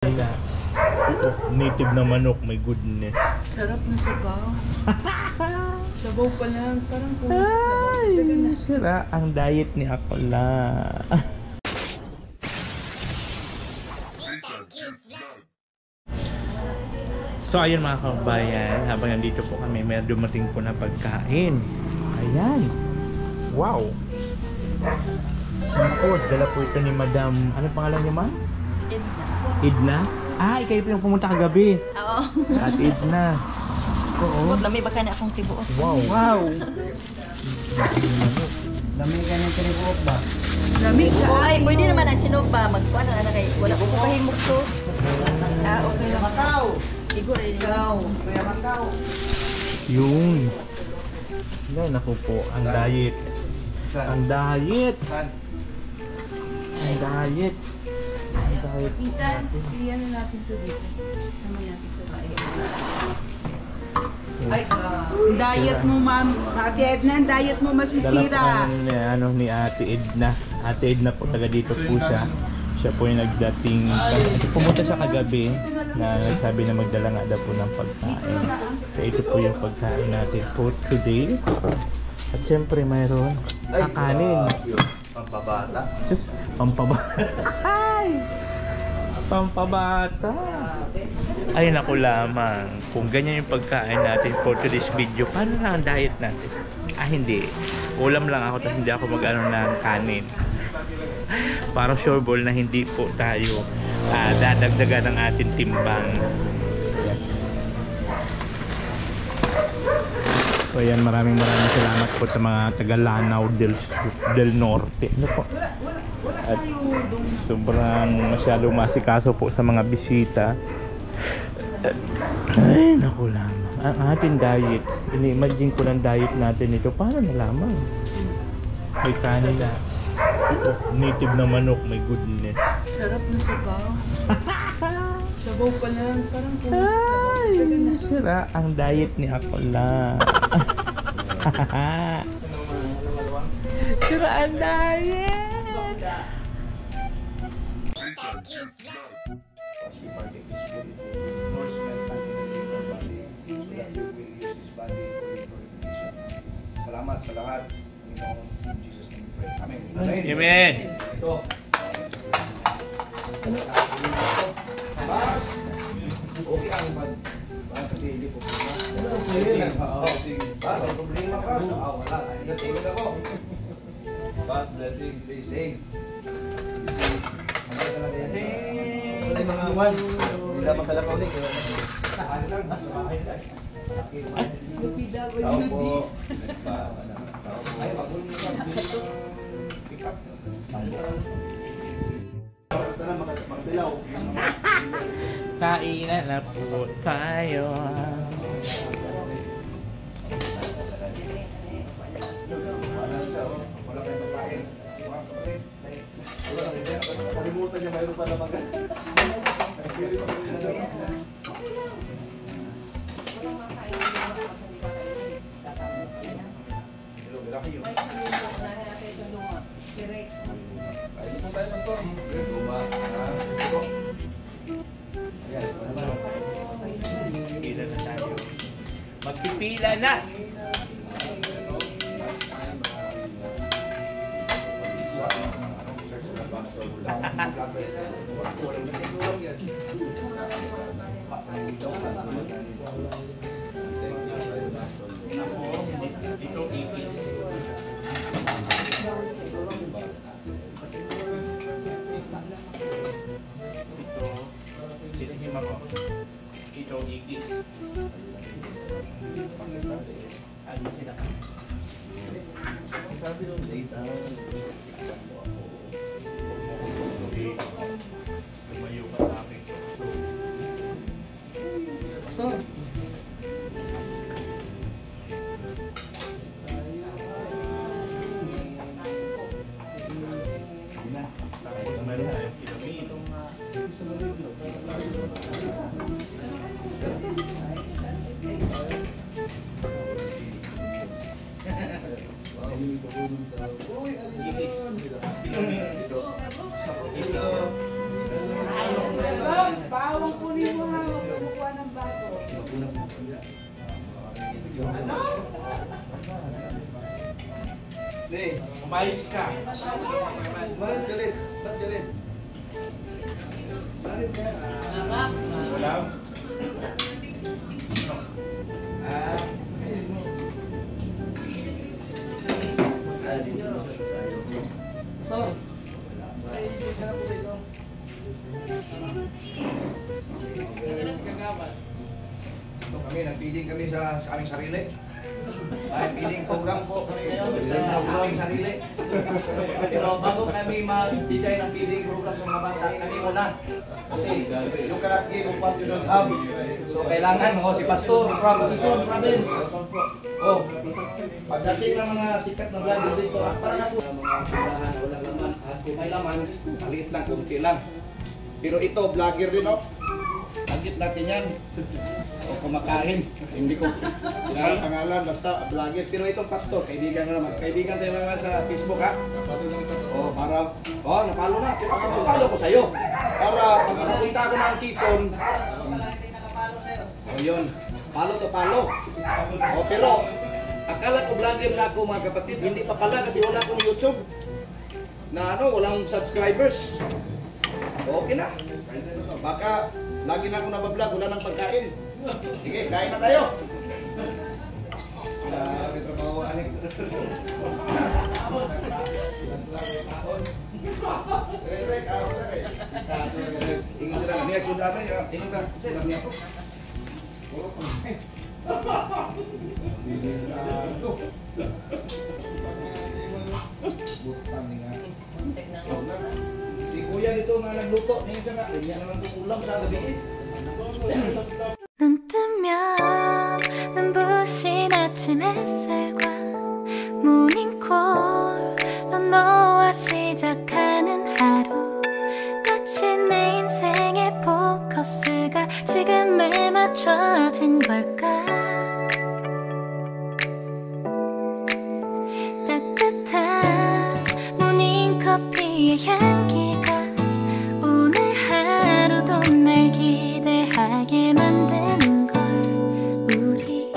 Native na manok, my goodness. Sarap na sabaw. Sabaw pa lang, parang kulang sa sabaw. Ay, sira ang diet ni Akola. So ayun mga kabayan, habang nandito po kami, may dumating po na pagkain. Ayan. Wow. Singkod, dala po ito ni Madam, ano pangalan niya, ma'am? Edna. Idna? Ah, ikaw yung pumunta kagabi. Oo. At Idna. Oo. Lami ba ka na akong tibuot? Wow. Wow. Lami ka ng tribuot ba? Lami ka. Ay, pwede naman ang sinog ba? Magkuhan na kay wala ko kahimok sus. Ah, okay lang. Macau! Igo rin. Macau! Kuya Macau! Yun. Yan ako po, ang diet. Ang diet. Ang diet. Ang diet. Intan, iyan na natin to dito. Sama natin to. Ay, diet mo, ma'am. Ate Edna, ang diet mo masisira. Ano ni Ate Edna. Ate Edna po, taga dito po siya. Siya po yung nagdating. Pumunta siya kagabi na nagsabi na magdala nga daw po ng pagkain. So ito po yung pagkain natin for today. At siyempre mayroon kakanin. Pampabata. Just, pampabata. Pampabata. Ay naku lamang. Kung ganyan yung pagkain natin for today's video, paano na ang diet natin? Ah hindi. Ulam lang ako tapos hindi ako mag-ano ng kanin. Para sure ball na hindi po tayo dadagdagan ng ating timbang. So yan, maraming salamat po sa mga taga Lanao del Norte. Ano po? At sobrang masyadong masikaso po sa mga bisita. Ay, naku lamang. Ang ating diet, ini-imagine ko ng diet natin ito. Paano nalaman? May kanin na. Native na manok, my goodness. Sarap na sabaw. Sabaw pa lang, parang kulang sa sabaw. Ay, sira ang diet ni Akola. Sira ang diet. Salamat sa lahat. In Jesus' name we pray. Amen. Amen. Ito. Okay ang kasi hindi po problema ka. Wala. Nag-tingin ako. Bas, blessing, blessing. Wala mga iwan. Hindi na magkalakaw ulit. Ano lang, sa bahay lang. Tao po. Ay, magulo nyo lang. Pick up. Tara, magdilaw. Kainan na po tayo. Wala tayong magkain. Kalimutan niya mayroon pala mga. Pila na tayo. Magpipila na! Ito ipis. Tinihim ako. Ito igis. Ano sila ka? Sabi yung data. Lumayo ka sa akin. Pastor. Meron tayong kilomin. Nih, Umayos ka. ba't galit? Ba't galit? Galit ka? Ulam? Ayun mo. Sir. Ito kami, nagpiling kami sa aming sarili. Ay, piling program po kami ngayon sa aming sarili. Pero bago kami magbigay ng piling program sa mga bata, kami muna. Kasi you cannot give what you don't have. So kailangan si Pastor from Quezon Province. Oh, pagdating ng mga sikat na vlogger dito, para nga po mga sulahan, walang laman at kung may laman, maliit lang, kunti lang. Pero ito, vlogger din Agit natin yan. O kumakain. Hindi ko kailangan pangalan, basta vloggers. Pero itong pastor, kaibigan na naman. Kaibigan tayo mga sa Facebook ha. O para, napalo na. Pero ako napalo ko sa'yo. Para pag nakakita ko ng Quezon. O yun, palo to palo. O pero, akala ko vlogger na ako mga kapatid. Hindi pa pala kasi wala akong YouTube. Na walang subscribers. Okay na. Baka lagi na ako nabablog, wala nang pagkain. Sige, kain na tayo. May trabaho anik. Ingat lang, niya sudah na ya. Ingat lang, sudah niya ako. Butang nga. Si Kuya dito nga nagluto, niya siya nga. Niya naman itong ulam sa gabi. 눈 뜨면 눈부신 아침 햇살과 모닝콜로 너와 시작하는 하루 마치 내 인생의 포커스가 지금에 맞춰진 걸까 따뜻한 모닝커피의 향기가 오늘 하루도 날 기대하게 만드는 걸 우리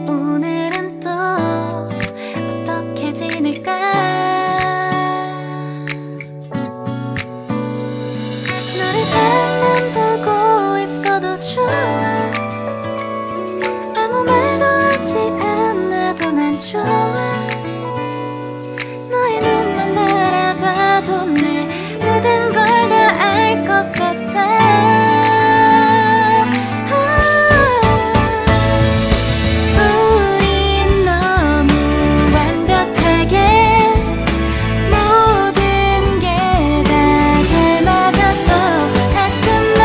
오늘은 또 어떻게 지낼까 너를 가만 보고 있어도 좋아 아무 말도 하지 않아도 난 좋아 너의 눈만 바라봐도 내 모든 걸 다 알 것 같아 우린 너무 완벽하게 모든 게 다 잘 맞아서 가끔 난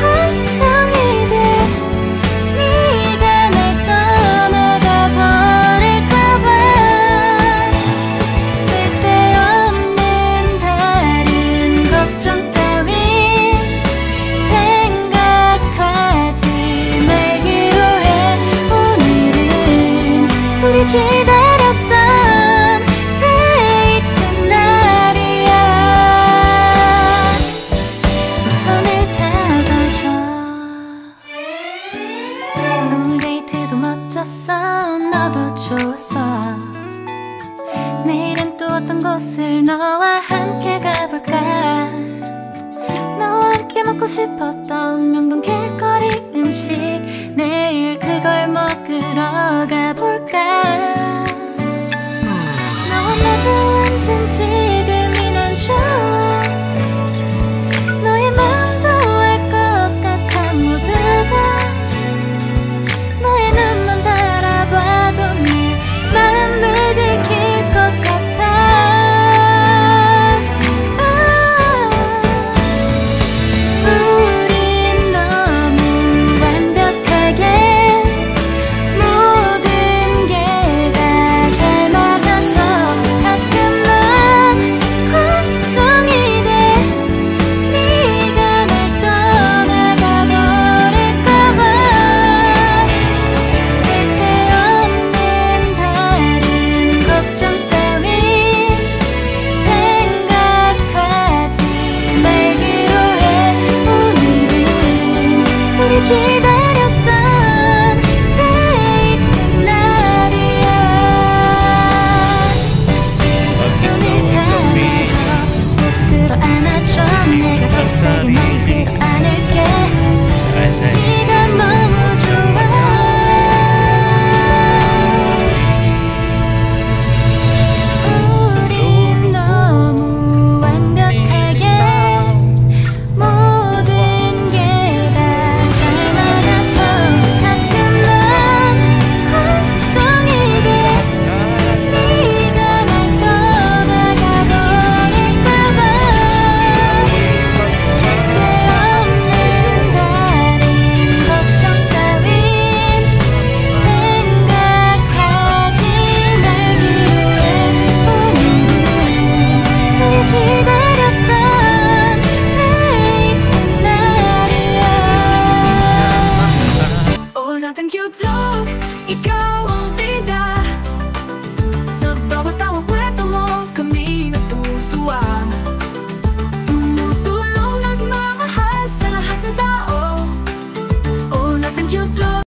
걱정이 돼 네가 날 떠나가 버릴까봐 쓸데없는 다른 걱정 따윈 생각하지 말기로 해 오늘은 우리 기다렸던 데이트 날이야 손을 잡아줘 오늘 데이트도 멋졌어 너도 좋았어 내일은 또 어떤 곳을 너와 함께 가볼까 너와 함께 먹고 싶었던 명동 길거리 음식 내일 그걸 먹으러 가볼까 너와 마주 앉은 지금이 난 좋아 너의 마음도 알 것 같아 모두가 너의 눈만 바라봐도 내 마음을 들킬 것 같아 우린 너무 완벽하게 모든 게 다 잘 맞아서 가끔 난 걱정이 돼 네가 날 떠나가 버릴까봐 쓸데없는 다른 걱정 따윈 생각하지 말기로 해 오늘은 우리 기다렸던 데이트 natin cute vlog. Ikaw ang